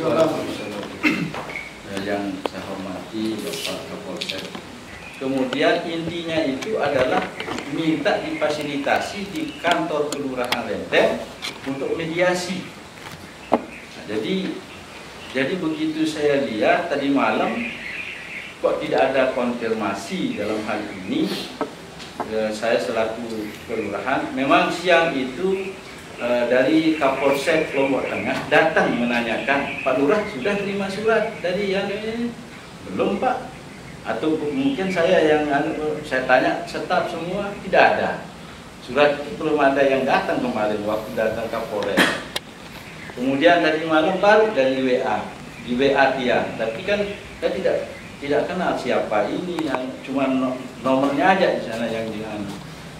Yang saya hormati Bapak Kapolsek. Kemudian intinya itu adalah minta difasilitasi di kantor Kelurahan Renteng untuk mediasi. Nah, jadi begitu saya lihat tadi malam kok tidak ada konfirmasi dalam hal ini. Saya selaku kelurahan, memang siang itu dari Kapolsek Lombok Tengah datang menanyakan, Pak Lurah sudah terima surat dari yang ini? Belum Pak. Atau mungkin saya tanya staf semua, tidak ada. Surat itu belum ada yang datang kemarin waktu datang Kapolres. Kemudian tadi malam baru dari WA, di WA dia. Tapi kan saya tidak kenal siapa ini, yang cuma nomornya aja di sana yang jangan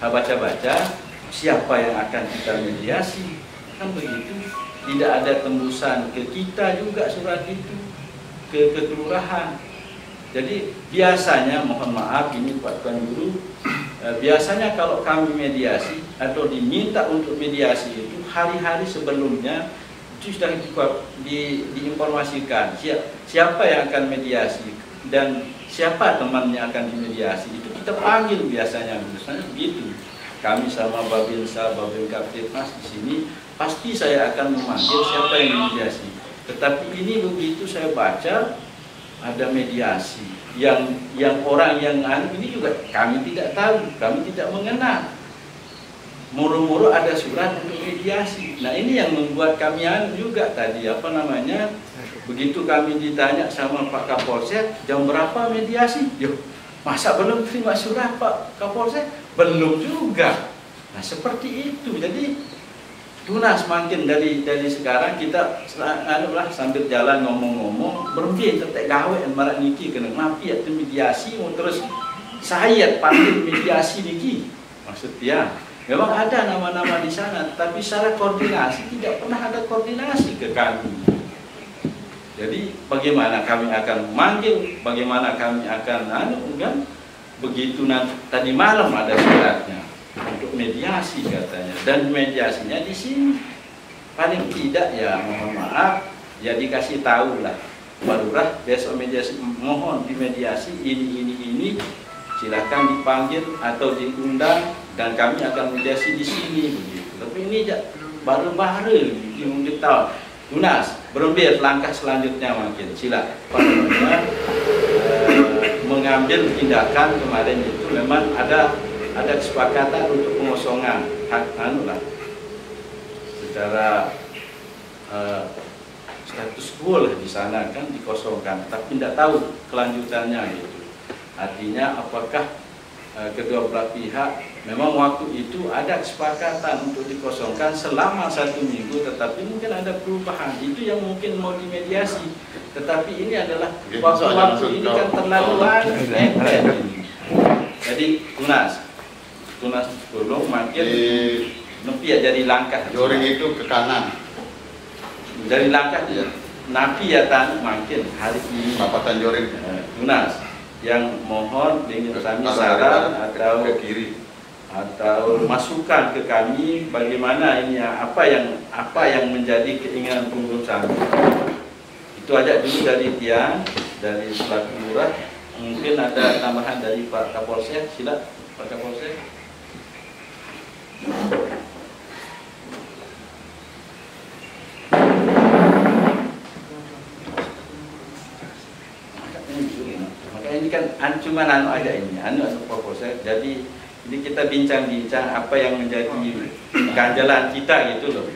baca-baca. Siapa yang akan kita mediasi, kan begitu. Tidak ada tembusan ke kita juga surat itu, ke kelurahan. Jadi biasanya, mohon maaf ini Pak Tuan Guru, biasanya kalau kami mediasi atau diminta untuk mediasi itu hari-hari sebelumnya itu sudah diinformasikan siapa yang akan mediasi dan siapa temannya akan dimediasi, itu kita panggil biasanya begitu. Kami sama Babinsa, Babin Kaptipmas di sini pasti saya akan memanggil siapa yang mediasi. Tetapi ini begitu saya baca ada mediasi yang orang yang ini juga kami tidak tahu, kami tidak mengenal. Muru-muru ada surat untuk mediasi. Nah ini yang membuat kami juga tadi begitu kami ditanya sama Pak Kapolsek jam berapa mediasi, yuk masa belum terima surat Pak Kapolsek? Belum juga. Nah seperti itu. Jadi tunas makin dari sekarang kita sambil jalan ngomong-ngomong berhenti tetek gawe marak niki kena ngapi atau mediasi terus saya panggil mediasi niki. Maksudnya memang ada nama-nama di sana, tapi secara koordinasi tidak pernah ada koordinasi ke kami. Jadi bagaimana kami akan memanggil, bagaimana kami akan begitu tadi malam ada suratnya untuk mediasi katanya, dan mediasinya di sini paling tidak ya mohon maaf ya dikasih tahu lah Pak Lurah besok mediasi, mohon dimediasi ini silakan dipanggil atau diundang dan kami akan mediasi di sini begitu. Tapi ini baru-baru tahu tunas berumur langkah selanjutnya mungkin silakan Pak Lurah mengambil tindakan. Kemarin itu memang ada kesepakatan untuk pengosongan hak secara status quo di sana kan dikosongkan, tapi tidak tahu kelanjutannya gitu. Artinya apakah kedua belah pihak memang waktu itu ada kesepakatan untuk dikosongkan selama 1 minggu, tetapi mungkin ada perubahan itu yang mungkin mau dimediasi. Tetapi ini adalah waktu ini kan terlalu lama. Jadi tunas belum makin nepi ya jadi langkah. Joring itu ke kanan. Dari langkah ya. Napi ya makin hari ini. Bapatan joring. Tunas yang mohon dengan kami saran atau ke kiri atau masukan ke kami bagaimana ini ya, apa yang menjadi keinginan pengurus kami. Itu aja dulu dari Tiang, dari selaku lurah. Mungkin ada tambahan dari Pak Kapolsek, silakan Pak Kapolsek. Makanya ini kan cuma aja ini, Kapolsek. Jadi ini kita bincang-bincang apa yang menjadi ganjalan kita gitu loh.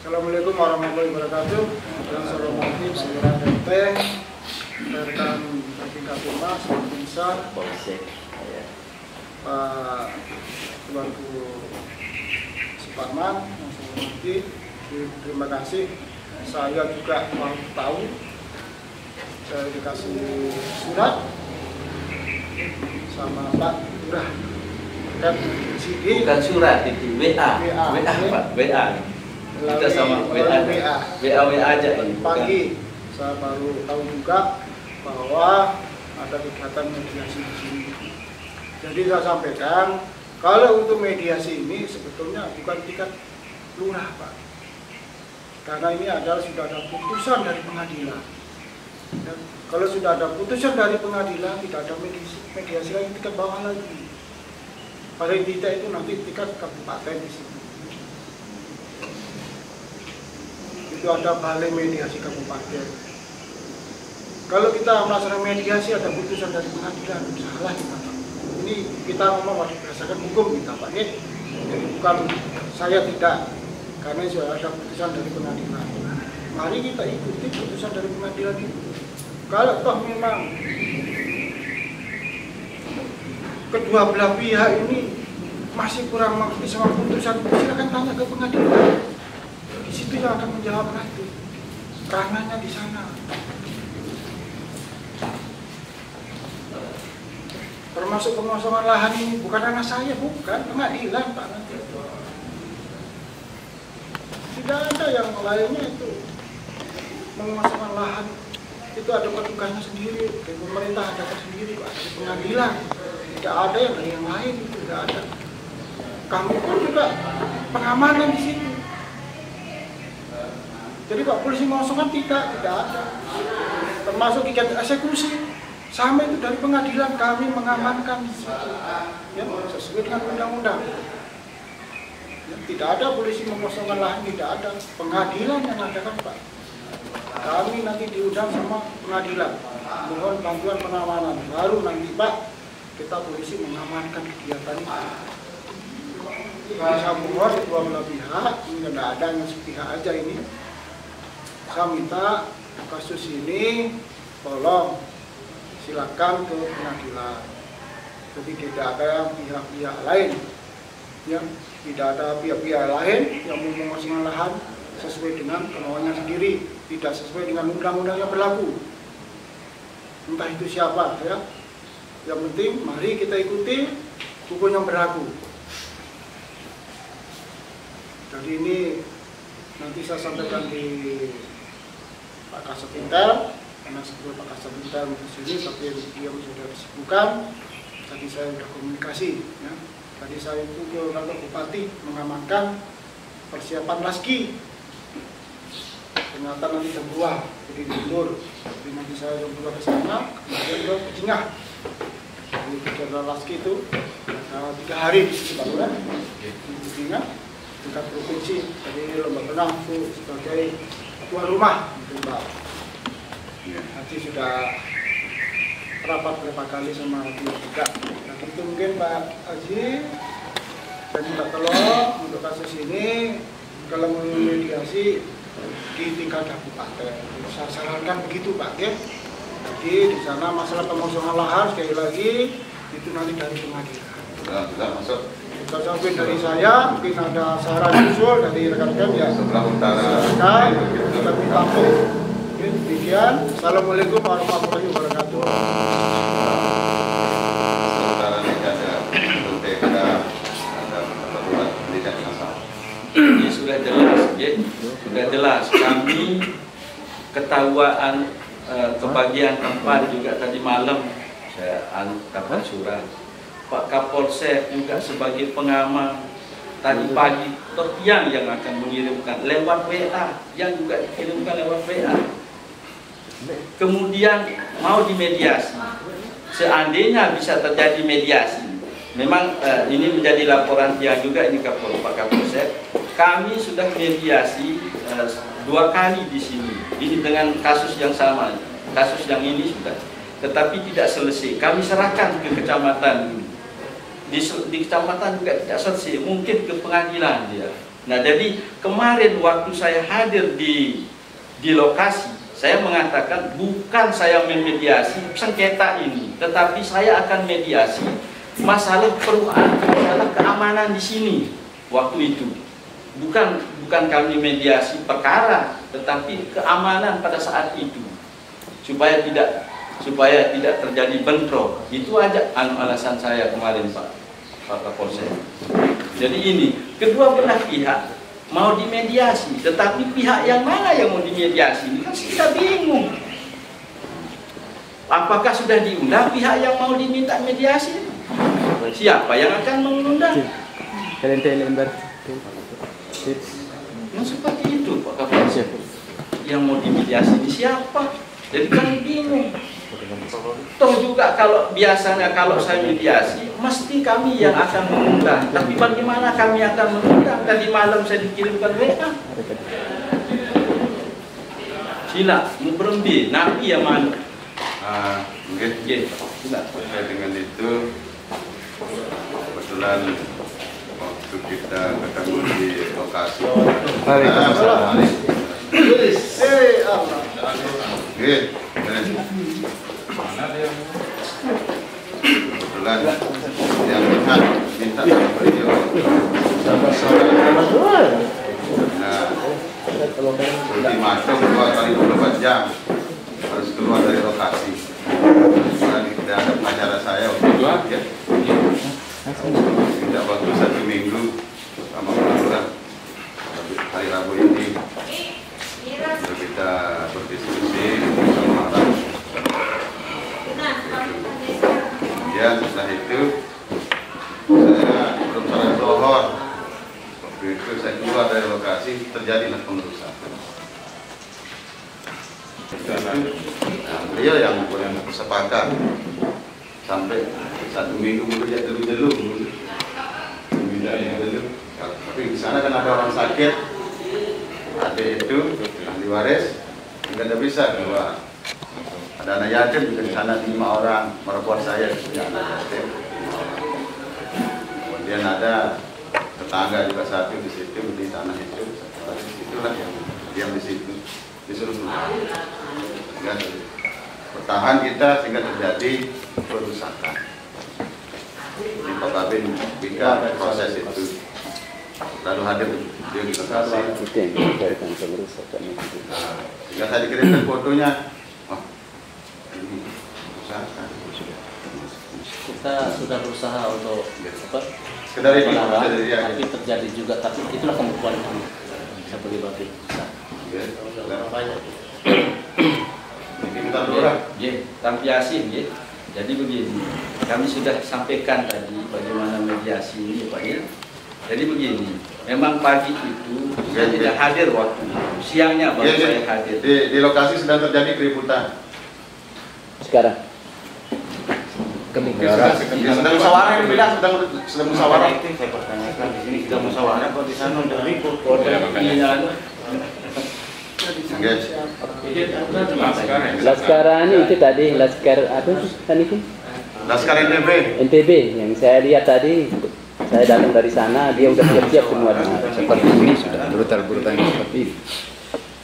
Assalamualaikum warahmatullahi wabarakatuh. Yang saya hormati Kelurahan Renteng, rekan Kapolmas, Babinsa, Pak Tuanku Suparman, yang saya hormati, terima kasih. Saya juga mau tahu, saya dikasih surat sama Pak Lurah. Dan di sini bukan surat itu WA Pak, WA. Kita sama WA aja ini. Pagi saya baru tahu juga bahwa ada kegiatan mediasi di sini. Jadi saya sampaikan kalau untuk mediasi ini sebetulnya bukan tingkat lurah Pak, Karena ini adalah sudah ada putusan dari pengadilan. Dan kalau sudah ada putusan dari pengadilan, tidak ada mediasi lagi tingkat bawah lagi. Paling tidak itu nanti tingkat kabupaten di situ. Itu ada balai mediasi kabupaten. Kalau kita melaksanakan mediasi ada putusan dari pengadilan, salah kita Pak. Ini kita ngomong berdasarkan hukum kita Pak. Jadi bukan saya tidak, karena sudah ada putusan dari pengadilan. Mari kita ikuti putusan dari pengadilan itu. Kalau toh memang kedua belah pihak ini masih kurang mengerti sama putusan, silakan tanya ke pengadilan. Di situ yang akan menjawab nanti. Ranahnya di sana. Termasuk pengosongan lahan ini bukan ranah saya, bukan pengadilan Pak nanti. Tidak ada yang lainnya itu. Mengosongkan lahan itu ada petugasnya sendiri, dari pemerintah ada sendiri, Pak, dari pengadilan. Tidak ada yang dari yang lain, itu tidak ada. Kami pun juga pengamanan di sini. Jadi Pak polisi mengosongkan tidak ada. Termasuk kegiatan eksekusi. Sama itu dari pengadilan kami mengamankan di situ, ya, sesuai dengan undang-undang. Ya, tidak ada polisi mengosongkan lahan, tidak ada. Pengadilan yang ada kan Pak. Kami nanti diundang sama pengadilan, mohon bantuan pengamanan. Baru nanti Pak kita polisi mengamankan kegiatan itu. Saya mohon kedua belah pihak, ini tidak ada yang sepihak aja ini. Saya minta kasus ini tolong silakan ke pengadilan. Jadi tidak ada pihak-pihak lain, yang tidak ada pihak-pihak lain yang mengosongkan lahan sesuai dengan kemauannya sendiri, tidak sesuai dengan undang-undang yang berlaku. Entah itu siapa, ya. Yang penting mari kita ikuti hukum yang berlaku. Jadi ini nanti saya sampaikan di Pak Kasat Intel. Karena sebelum Pak Kasat Intel di sini, tapi dia sudah disibukkan. Tadi saya sudah komunikasi, ya. Tadi saya itu ke kantor Bupati mengamankan persiapan laski. Ternyata nanti jam 2, jadi mundur. Jadi nanti saya jam 2 ke sana, kemudian ke Cingah. Jadi kegiatan laski itu 3 hari di situ Pak Lurah. Di Cingah, tingkat provinsi. Jadi lomba renang itu sebagai tuan rumah, gitu Pak. Nanti sudah rapat berapa kali sama dia juga. Nah itu mungkin Pak Haji, saya minta tolong untuk kasus ini kalau mau mediasi di tingkat kabupaten. Saya sarankan begitu Pak, ya. Jadi di sana masalah pengosongan lahan sekali lagi itu nanti dari pengadilan. Sudah masuk. Kalau sampai dari saya mungkin ada saran usul dari rekan-rekan ya. Sebelah utara. Kita minta demikian. Assalamualaikum warahmatullahi wabarakatuh. Sementara ini ada peraturan tidak masalah. Ini sudah jelas, ya. Sudah jelas. Kami ketahuan kebagian tempat juga tadi malam saya dapat surat. Pak Kapolsek juga sebagai pengaman. Tadi pagi Totiang yang akan mengirimkan lewat WA, yang juga dikirimkan lewat WA. Kemudian mau dimediasi. Seandainya bisa terjadi mediasi, memang ini menjadi laporan dia juga ini Pak Kapolsek. Kami sudah mediasi 2 kali di sini. Ini dengan kasus yang sama, kasus yang ini sudah, tetapi tidak selesai. Kami serahkan ke kecamatan. Di kecamatan juga tidak selesai, mungkin ke pengadilan dia. Nah, jadi kemarin waktu saya hadir di lokasi, saya mengatakan bukan saya memediasi sengketa ini, tetapi saya akan mediasi masalah masalah keamanan di sini waktu itu. Bukan kami mediasi perkara, tetapi keamanan pada saat itu supaya tidak terjadi bentrok. Itu aja alasan saya kemarin Pak Kapolsek. Jadi ini kedua belah pihak mau dimediasi, tetapi pihak yang mana yang mau dimediasi ini kan kita bingung. Apakah sudah diundang pihak yang mau diminta mediasi? Siapa yang akan mengundang? Nah, seperti itu Pak Kapolsek. yang mau dimediasi ini siapa? Jadi kami bingung. Toh juga kalau biasanya kalau saya mediasi, mesti kami yang akan mengundang. Tapi bagaimana kami akan mengundang? Tadi malam saya dikirimkan WA. Sila, mau berhenti, nabi yang mana? Mungkin terkait dengan itu, kebetulan waktu kita ketemu di lokasi. Kebetulan yang minta beliau ultimatum 2 kali 24 jam harus keluar dari lokasi. Kebetulan tidak ada pengacara saya ya. Tidak waktu 1 minggu sama kebetulan hari Rabu ini kita berdiskusi sama orang. Kemudian setelah itu saya belum salat zuhur. Waktu itu saya keluar dari lokasi, terjadilah pengerusakan. Beliau yang sepakat sampai 1 minggu bekerja dulu. Tapi di sana kan ada orang sakit, ada itu ahli waris, tidak bisa keluar. Ada anak yatim juga di sana 5 orang, mertua saya punya anak yatim. Kemudian ada tetangga juga satu di situ di tanah itu, itulah yang diam di situ disuruh keluar. Bertahan kita sehingga terjadi perusakan. Di Pak Kabin bika proses itu. Lalu hadir dia di lokasi. Sehingga saya dikirimkan fotonya. Oh, ini perusakan. Kita sudah berusaha untuk sekedar itu, tapi terjadi juga, tapi itulah kemampuan kami sebagai babin. Banyak. Tampiasin, ya. Jadi begini, kami sudah sampaikan tadi bagaimana mediasi ini, Pak ya. Jadi begini, memang pagi itu saya tidak hadir waktu siangnya baru saya hadir. Di lokasi sedang terjadi keributan. Sekarang sedang musyawarah yang bilang sedang musyawarah. Itu saya pertanyakan di sini kita musyawarah kok di sana udah ribut. Laskar itu tadi Laskar apa itu tadi itu? Laskar NTB yang saya lihat tadi, saya datang dari sana dia udah siap-siap semua. Seperti ini sudah brutal-brutal seperti ini.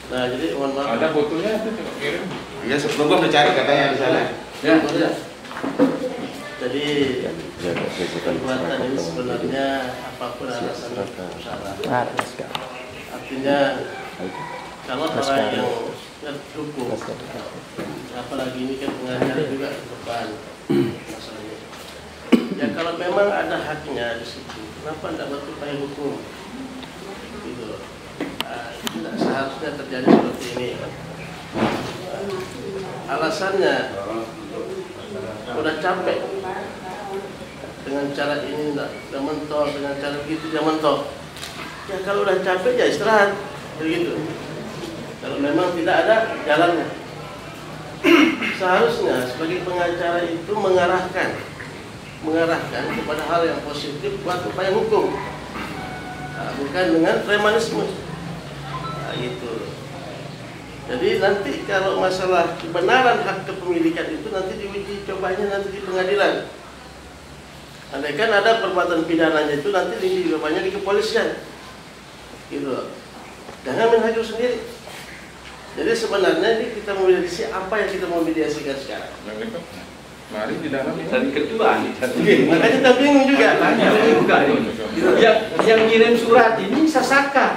Nah, jadi mohon maaf. Ada fotonya itu kirim. Iya, sebelum gua mencari katanya di sana. Ya, Jadi perbuatan ini sebenarnya apapun alasannya salah. Artinya kalau orang yang hukum, apalagi ini kan pengacara juga beban masalahnya. Ya kalau memang ada haknya di situ, kenapa tidak berupaya hukum? Gitu. Tidak seharusnya terjadi seperti ini. Alasannya udah capek dengan cara ini, tidak mentok, dengan cara begitu tidak mentok. Ya kalau udah capek ya istirahat, begitu. Kalau memang tidak ada jalannya, seharusnya sebagai pengacara itu mengarahkan kepada hal yang positif buat upaya hukum, bukan dengan premanisme. Nah, gitu. Jadi nanti kalau masalah kebenaran hak kepemilikan itu nanti diuji cobanya nanti di pengadilan. Andaikan ada perbuatan pidananya itu nanti diuji cobanya di kepolisian, gitu. Jangan main hakim sendiri. Jadi sebenarnya ini kita memediasi apa yang kita mau mediasikan sekarang. Mari di dalam dari ketua nih. Makanya kita bingung juga. Yang ngirim surat ini Sasaka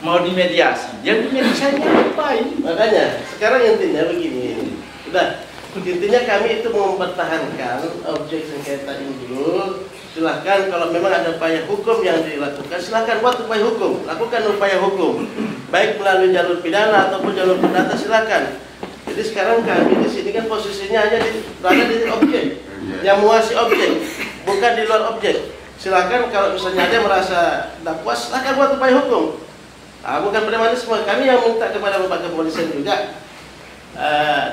mau dimediasi. Yang dimediasi ngapain? Makanya sekarang intinya begini. Udah, intinya kami itu mau mempertahankan objek sengketa ini dulu. Silahkan kalau memang ada upaya hukum yang dilakukan, silahkan buat upaya hukum, lakukan upaya hukum, baik melalui jalur pidana ataupun jalur perdata, silahkan. Jadi sekarang kami di sini kan posisinya hanya berada di objek, yang menguasai objek, bukan di luar objek. Silahkan kalau misalnya ada merasa tidak puas, silahkan buat upaya hukum. Bukan premanisme, kami yang minta kepada Bapak Kepolisian juga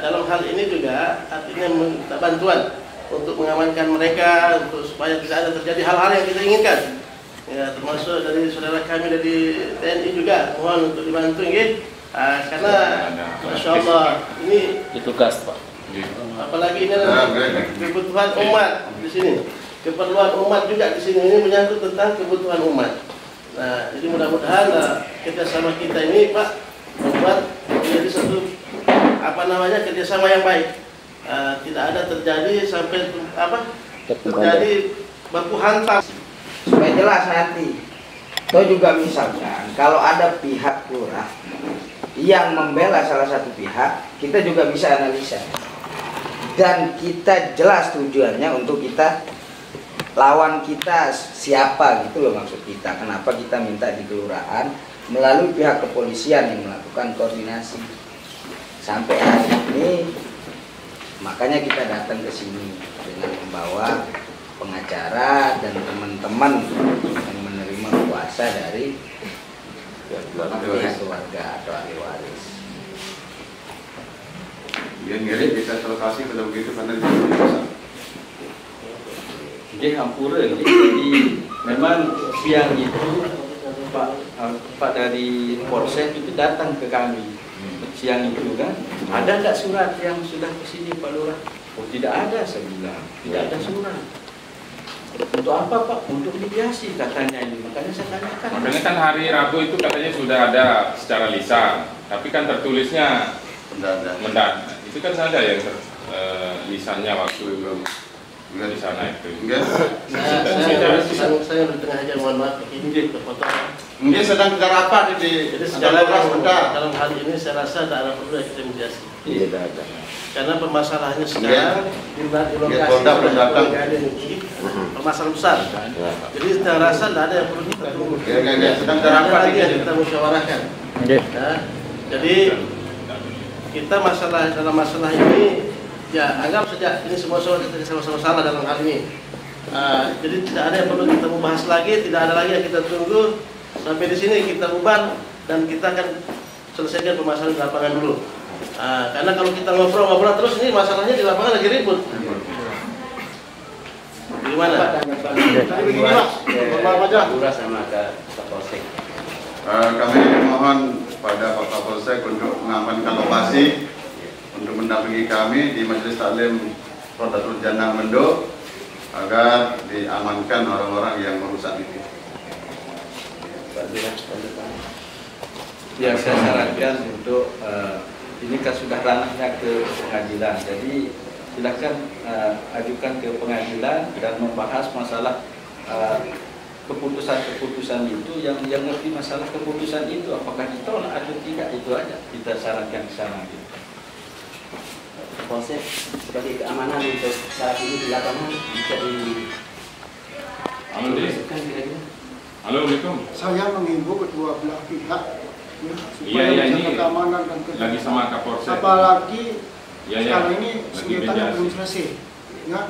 dalam hal ini juga artinya minta bantuan untuk mengamankan mereka, untuk supaya tidak ada terjadi hal-hal yang kita inginkan. Ya, termasuk dari saudara kami dari TNI juga mohon untuk dibantu ya. Karena Masya Allah ini Ditugas Pak. apalagi ini adalah kebutuhan umat di sini, keperluan umat juga di sini, ini menyangkut tentang kebutuhan umat. Nah, jadi mudah-mudahan kerjasama kita ini Pak membuat menjadi satu kerjasama yang baik. Tidak ada terjadi sampai terjadi baku hantam. Supaya jelas nanti. Atau juga misalkan kalau ada pihak lurah yang membela salah satu pihak, kita juga bisa analisa. Dan kita jelas tujuannya untuk kita lawan kita siapa gitu loh maksud kita. Kenapa kita minta di kelurahan melalui pihak kepolisian yang melakukan koordinasi. Sampai hari ini makanya kita datang ke sini dengan membawa pengacara dan teman-teman yang menerima kuasa dari pihak keluarga atau ahli waris. Biar bisa terlokasi kalau begitu karena bisa. Jadi hampura, jadi memang siang itu Pak dari Polsek itu datang ke kami siang itu kan, ada enggak surat yang sudah ke sini Pak Lurah? Oh tidak ada, saya bilang tidak ada surat. Untuk apa Pak? Untuk mediasi katanya ini. Makanya saya tanyakan. Makanya kan hari Rabu itu katanya sudah ada secara lisan, tapi kan tertulisnya mendadak. Itu kan ada yang lisannya waktu di sana itu. Saya bertengah aja, mohon maaf ini terpotong. Mungkin sedang kita rapat Jadi dalam hal ini saya rasa tidak ada perlu kita mediasi. Tidak ada. Karena permasalahannya sekarang di lokasi permasalahan besar. Jadi saya rasa tidak ada yang perlu kita tunggu. Sedang kita rapat lagi yang kita musyawarahkan. Jadi kita dalam masalah ini ya anggap saja ini semua kita sama-sama salah dalam hal ini. Jadi tidak ada yang perlu kita bahas lagi, tidak ada lagi yang kita tunggu. Sampai di sini kita bubar dan kita akan selesaikan permasalahan di lapangan dulu. Karena kalau kita ngobrol terus ini masalahnya di lapangan lagi ribut. Gimana? Tadi begini Mas, berapa aja? Lurah sama ke Kapolsek. Kami mohon pada Pak Kapolsek untuk mengamankan lokasi untuk mendampingi kami di Majelis Taklim Rodatul Jannah Mendo agar diamankan orang-orang yang merusak itu. Ya saya sarankan untuk ini kan sudah ranahnya ke pengadilan, jadi silakan ajukan ke pengadilan dan membahas masalah keputusan-keputusan itu yang ngerti masalah keputusan itu apakah ditolak atau tidak, itu aja kita sarankan ke sana gitu. Polsek sebagai keamanan untuk saat ini di lapangan bisa Assalamualaikum. Assalamualaikum. Saya mengimbau kedua belah pihak ya, supaya Iya, ini menjaga keamanan dan ketertiban. lagi sama Kapolsek. Apalagi Iya, sekarang ini lagi senjatanya mediasi. belum selesai. Ya.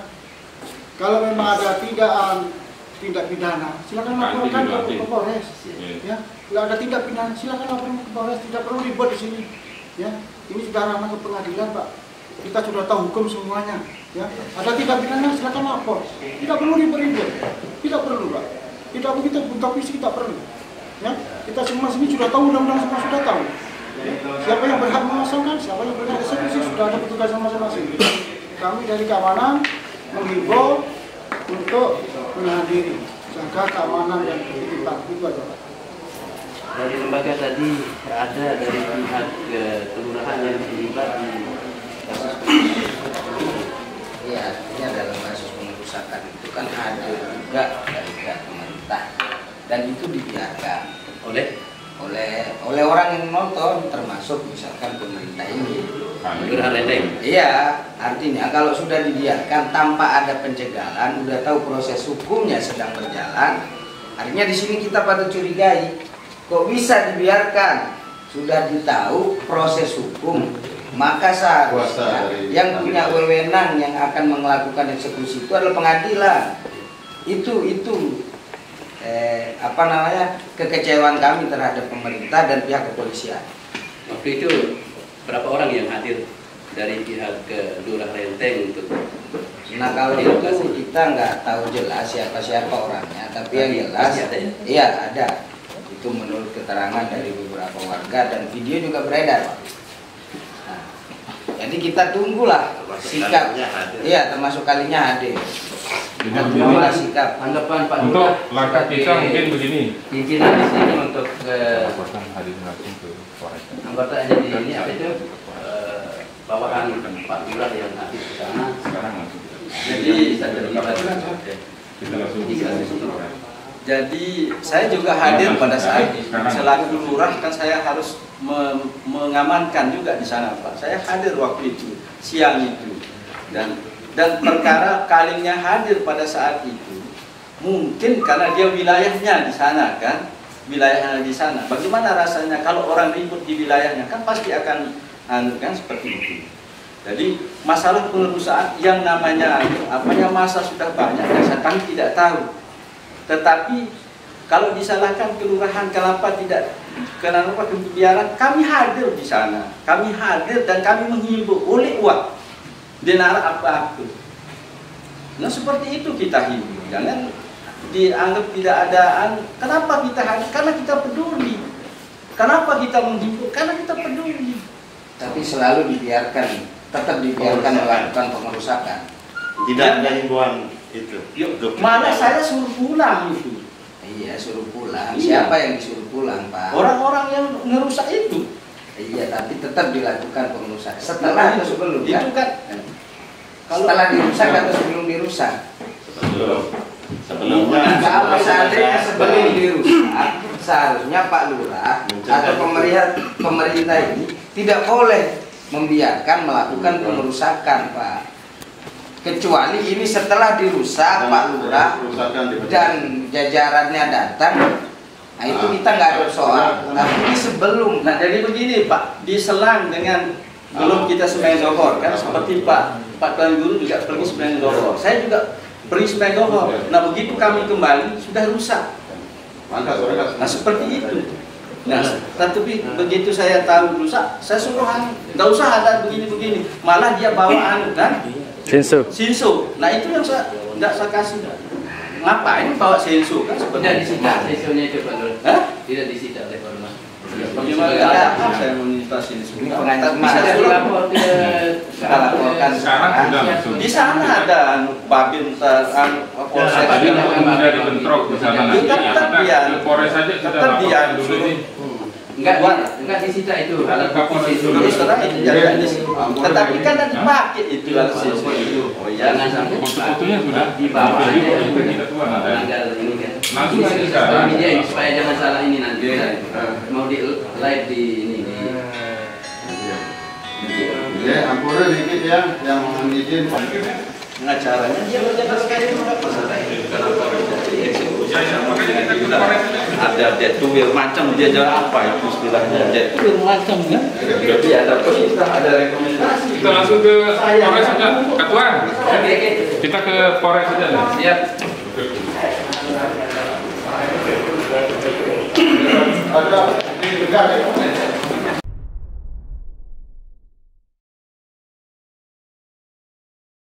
Kalau memang ada tindak pidana, silakan Nanti laporkan dilatih. ke Polres. Iya. Ya, kalau ada tindak pidana, silakan laporkan ke Polres. Tidak perlu ribut di sini. Ya, ini sudah ranah ke pengadilan, Pak. Kita sudah tahu hukum semuanya. Ya, ada tindak pidana, silakan lapor. Tidak perlu ribut-ribut. Tidak perlu, Pak. Tidak begitu, buka visi kita perlu. Ya, kita semua sini sudah tahu, undang-undang semua sudah tahu. Siapa yang berhak melaksanakan, siapa yang berhak eksekusi, sudah ada petugas masing-masing. Kami dari keamanan menghimbau untuk menahan diri, jaga keamanan dan ketertiban. Itu aja. dari lembaga tadi ada dari pihak kelurahan yang terlibat di kasus Iya, artinya dalam kasus pengerusakan itu kan ada juga dari pihak pemerintah dan itu dibiarkan oleh orang yang nonton, termasuk misalkan pemerintah ini. Gerhana Lenteng. Iya, artinya kalau sudah dibiarkan tanpa ada pencegahan, udah tahu proses hukumnya sedang berjalan, artinya di sini kita patut curigai, kok bisa dibiarkan? Sudah ditahu proses hukum, maka seharusnya yang punya wewenang yang akan melakukan eksekusi itu adalah pengadilan. Itu kekecewaan kami terhadap pemerintah dan pihak kepolisian. Waktu itu berapa orang yang hadir dari pihak Lurah Renteng untuk? Nah kalau itu kita nggak tahu jelas siapa orangnya, tapi yang jelas ada ya? Iya ada. Itu menurut keterangan dari beberapa warga dan video juga beredar. Nah, jadi kita tunggulah sikap. Iya termasuk kalinya hadir. Tunggulah sikap. Anggapan Pak Untuk Lurah, langkah kita mungkin begini. pimpinan di sini untuk anggota ada di ini apa itu bawahan Pak Lurah yang aktif di sana. Sekarang langsung Jadi bisa terlibat. kita langsung Jadi saya juga hadir pada saat itu. Selaku lurah kan saya harus mengamankan juga di sana, Pak. Saya hadir waktu itu, siang itu. Dan perkara Kalingnya hadir pada saat itu mungkin karena dia wilayahnya di sana kan, wilayahnya di sana. Bagaimana rasanya kalau orang ribut di wilayahnya kan pasti akan kan seperti itu. Jadi masalah pengurusan yang namanya masa sudah banyak dan kami tidak tahu. Tetapi kalau disalahkan kelurahan kenapa kebiaran, kami hadir di sana, kami hadir dan kami menghimbau oleh uang denara apapun. Nah seperti itu kita himbau, jangan dianggap tidak adaan. Kenapa kita hadir? Karena kita peduli. Kenapa kita menghimbau? Karena kita peduli. Tapi selalu dibiarkan, tetap dibiarkan melakukan pengerusakan. Tidak ada himbauan itu. Mana saya suruh pulang itu. Iya suruh pulang. Iya. Siapa yang disuruh pulang Pak? Orang-orang yang ngerusak itu. Iya tapi tetap dilakukan pengerusakan. Setelah atau sebelum Itu kan setelah dirusak atau sebelum dirusak? Sebelumnya. Kalau seandainya sebelum dirusak, seharusnya Pak Lurah atau pemerintah ini tidak boleh membiarkan melakukan pengerusakan, Pak. Kecuali ini setelah dirusak Pak Lurah dan jajarannya datang, nah itu kita nggak ada soal. Tapi ini sebelum. Nah jadi begini Pak, diselang dengan belum kita sembahyang zuhur kan, seperti Pak Tuan Guru juga pergi sembahyang zuhur. Saya juga pergi sembahyang zuhur. Nah begitu kami kembali sudah rusak. Nah seperti itu. Nah, tapi begitu saya tahu rusak, saya suruh nggak usah ada begini-begini. Malah dia bawa kan? Senso. Nah itu yang saya nggak saya kasih. Ngapain bawa senso kan sebenarnya? Tidak disita sensonya itu Pak Lurah. Hah? Tidak disita oleh Pak Lurah. Bagaimana saya meminta senso? Ini pengancam Bisa Bisa suruh dilapor ke laporkan sekarang sudah langsung. di sana ada babin polsek. Tadi sudah dibentrok di sana nanti. Ya, ke Polres saja sudah laporkan dulu ini. Enggak disita itu. Alat bukti senso. Terus terang itu jangan di sini. Tetapi kan ada dipakai itu alat senso itu. Oh ya. Jangan sampai Foto-fotonya sudah dibawa aja itu kita tuan ada. melanggar ini kan. Langsung saja Social sekarang. media ini supaya jangan salah ini nanti. Mau di live di ini. Ya, ampura dikit ya, yang mohon izin. Pengacaranya dia berjalan sekali masalah ini. Kenapa ada detuir macam dia jalan apa itu istilahnya detuir macam kan? Jadi ada perintah, ada rekomendasi. Kita langsung ke Polres saja, Ketua. Oke. Kita ke Polres saja. Siap. Ada di negara